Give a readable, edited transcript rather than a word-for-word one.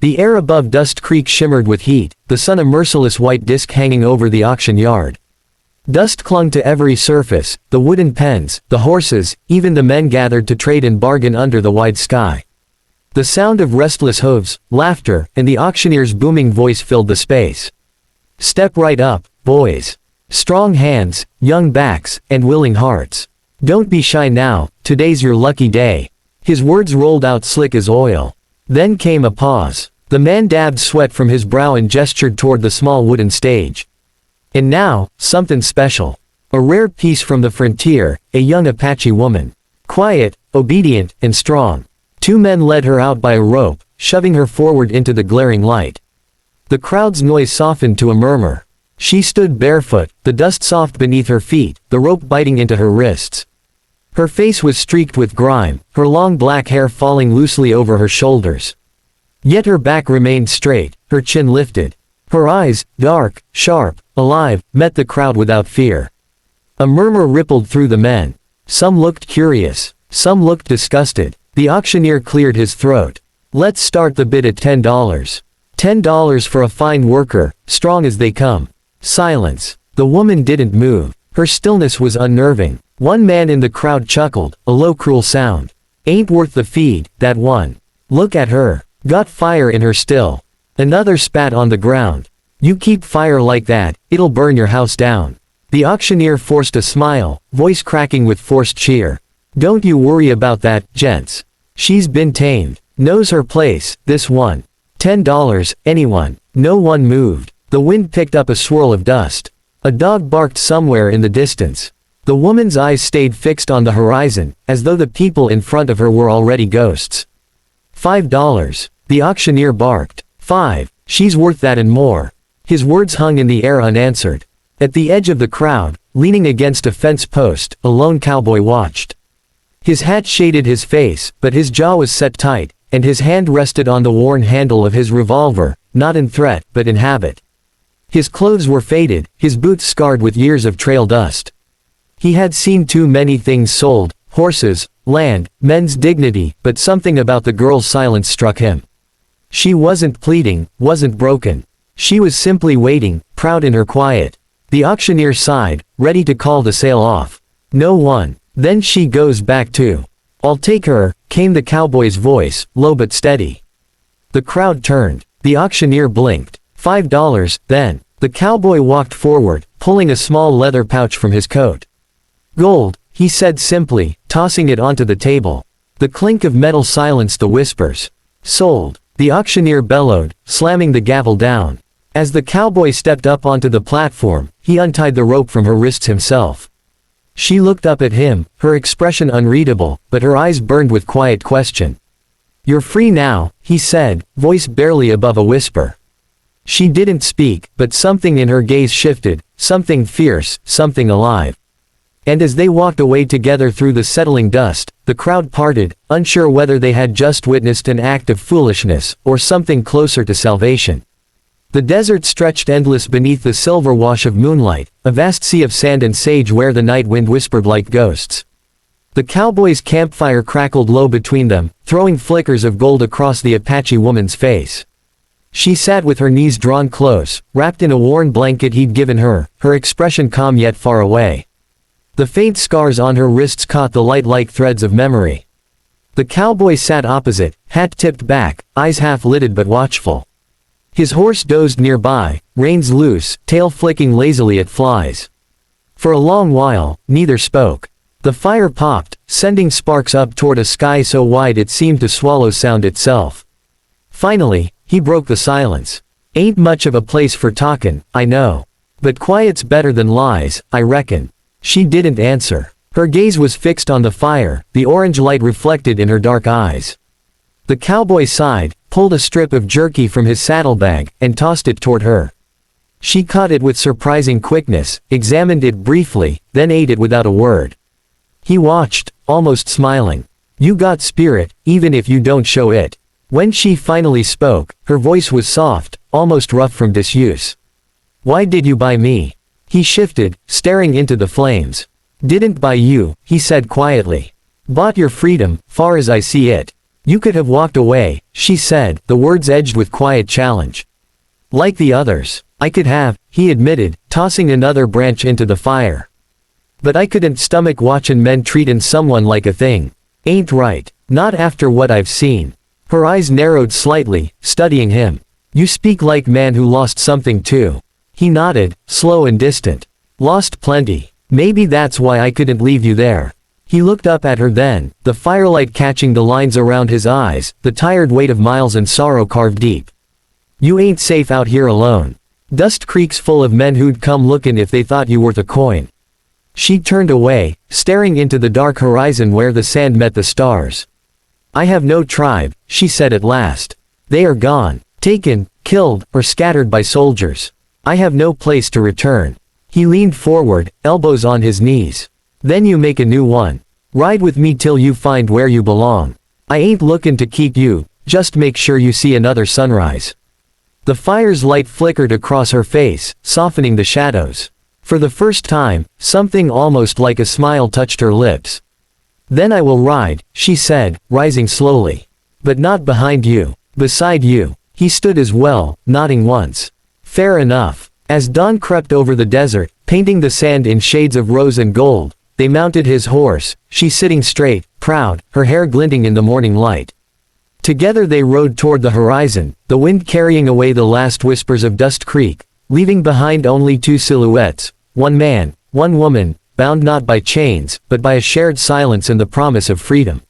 The air above Dust Creek shimmered with heat, the sun a merciless white disk hanging over the auction yard. Dust clung to every surface, the wooden pens, the horses, even the men gathered to trade and bargain under the wide sky. The sound of restless hooves, laughter, and the auctioneer's booming voice filled the space. Step right up, boys. Strong hands, young backs, and willing hearts. Don't be shy now, today's your lucky day. His words rolled out slick as oil. Then came a pause. The man dabbed sweat from his brow and gestured toward the small wooden stage. And now, something special. A rare piece from the frontier, a young Apache woman. Quiet, obedient, and strong. Two men led her out by a rope, shoving her forward into the glaring light. The crowd's noise softened to a murmur. She stood barefoot, the dust soft beneath her feet, the rope biting into her wrists. Her face was streaked with grime, her long black hair falling loosely over her shoulders. Yet her back remained straight, her chin lifted. Her eyes, dark, sharp, alive, met the crowd without fear. A murmur rippled through the men. Some looked curious. Some looked disgusted. The auctioneer cleared his throat. Let's start the bid at $10. $10 for a fine worker, strong as they come. Silence. The woman didn't move. Her stillness was unnerving. One man in the crowd chuckled, a low cruel sound. Ain't worth the feed, that one. Look at her. Got fire in her still. Another spat on the ground. You keep fire like that, it'll burn your house down. The auctioneer forced a smile, voice cracking with forced cheer. Don't you worry about that, gents. She's been tamed. Knows her place, this one. $10, anyone. No one moved. The wind picked up a swirl of dust. A dog barked somewhere in the distance. The woman's eyes stayed fixed on the horizon, as though the people in front of her were already ghosts. $5. The auctioneer barked. 5. She's worth that and more. His words hung in the air unanswered. At the edge of the crowd, leaning against a fence post, a lone cowboy watched. His hat shaded his face, but his jaw was set tight, and his hand rested on the worn handle of his revolver, not in threat, but in habit. His clothes were faded, his boots scarred with years of trail dust. He had seen too many things sold, horses, land, men's dignity, but something about the girl's silence struck him. She wasn't pleading, wasn't broken. She was simply waiting, proud in her quiet. The auctioneer sighed, ready to call the sale off. No one. Then she goes back too. I'll take her, came the cowboy's voice, low but steady. The crowd turned. The auctioneer blinked. $5, then. The cowboy walked forward, pulling a small leather pouch from his coat. Gold, he said simply, tossing it onto the table. The clink of metal silenced the whispers. Sold. The auctioneer bellowed, slamming the gavel down. As the cowboy stepped up onto the platform, he untied the rope from her wrists himself. She looked up at him, her expression unreadable, but her eyes burned with quiet question. You're free now, he said, voice barely above a whisper. She didn't speak, but something in her gaze shifted, something fierce, something alive. And as they walked away together through the settling dust, the crowd parted, unsure whether they had just witnessed an act of foolishness, or something closer to salvation. The desert stretched endless beneath the silver wash of moonlight, a vast sea of sand and sage where the night wind whispered like ghosts. The cowboy's campfire crackled low between them, throwing flickers of gold across the Apache woman's face. She sat with her knees drawn close, wrapped in a worn blanket he'd given her, her expression calm yet far away. The faint scars on her wrists caught the light like threads of memory. The cowboy sat opposite, hat tipped back, eyes half-lidded but watchful. His horse dozed nearby, reins loose, tail flicking lazily at flies. For a long while, neither spoke. The fire popped, sending sparks up toward a sky so wide it seemed to swallow sound itself. Finally, he broke the silence. Ain't much of a place for talkin', I know. But quiet's better than lies, I reckon. She didn't answer. Her gaze was fixed on the fire, the orange light reflected in her dark eyes. The cowboy sighed, pulled a strip of jerky from his saddlebag, and tossed it toward her. She caught it with surprising quickness, examined it briefly, then ate it without a word. He watched, almost smiling. You got spirit, even if you don't show it. When she finally spoke, her voice was soft, almost rough from disuse. Why did you buy me? He shifted, staring into the flames. Didn't buy you, he said quietly. Bought your freedom, far as I see it. You could have walked away, she said, the words edged with quiet challenge. Like the others. I could have, he admitted, tossing another branch into the fire. But I couldn't stomach watchin' men treatin' someone like a thing. Ain't right. Not after what I've seen. Her eyes narrowed slightly, studying him. You speak like man who lost something too. He nodded, slow and distant. Lost plenty. Maybe that's why I couldn't leave you there. He looked up at her then, the firelight catching the lines around his eyes, the tired weight of miles and sorrow carved deep. You ain't safe out here alone. Dust Creek's full of men who'd come lookin' if they thought you worth a coin. She turned away, staring into the dark horizon where the sand met the stars. I have no tribe, she said at last. They are gone, taken, killed, or scattered by soldiers. I have no place to return. He leaned forward, elbows on his knees. Then you make a new one. Ride with me till you find where you belong. I ain't lookin' to keep you, just make sure you see another sunrise. The fire's light flickered across her face, softening the shadows. For the first time, something almost like a smile touched her lips. Then I will ride, she said, rising slowly. But not behind you. Beside you. He stood as well, nodding once. Fair enough. As dawn crept over the desert, painting the sand in shades of rose and gold, they mounted his horse, she sitting straight, proud, her hair glinting in the morning light. Together they rode toward the horizon, the wind carrying away the last whispers of Dust Creek, leaving behind only two silhouettes, one man, one woman, bound not by chains, but by a shared silence and the promise of freedom.